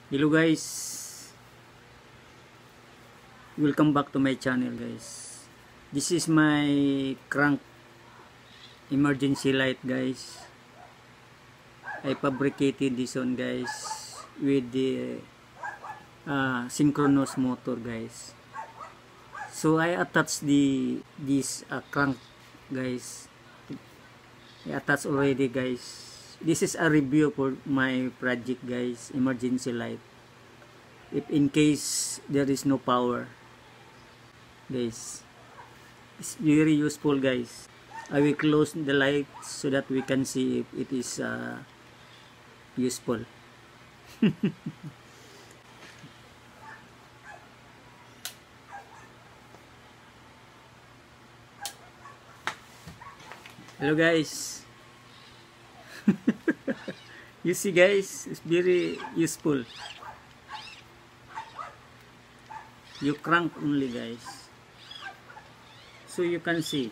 Hello guys, welcome back to my channel guys. This is my crank emergency light guys. I fabricated this one guys with the synchronous motor guys. So I attached this crank guys. I attached already guys. This is a review for my project guys, emergency light. If in case there is no power guys, it's very useful guys. I will close the light so that we can see if it is useful. Hello guys. You see guys, it's very useful. You crank only guys, so you can see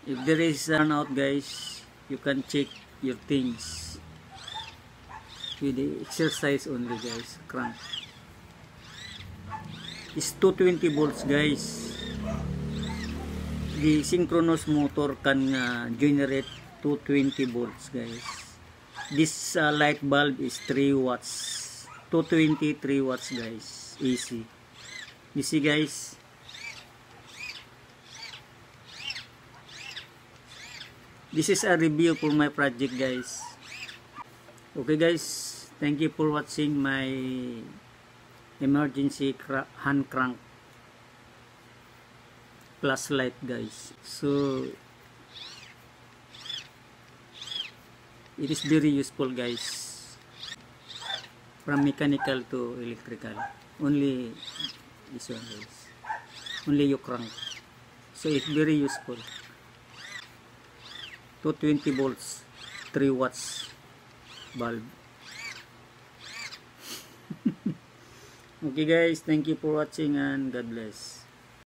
if there is run out guys, you can check your things with the exercise only guys. Crank, it's 220 volts guys. The synchronous motor can generate 220 volts guys. This light bulb is 3 watts, 223 watts guys, AC. You see guys, this is a review for my project guys. Okay guys, thank you for watching my emergency hand crank plus light guys. So it is very useful guys, from mechanical to electrical. Only this one guys, only you crank, so it's very useful. 220 volts, 3 watts bulb. Okay guys, thank you for watching and God bless.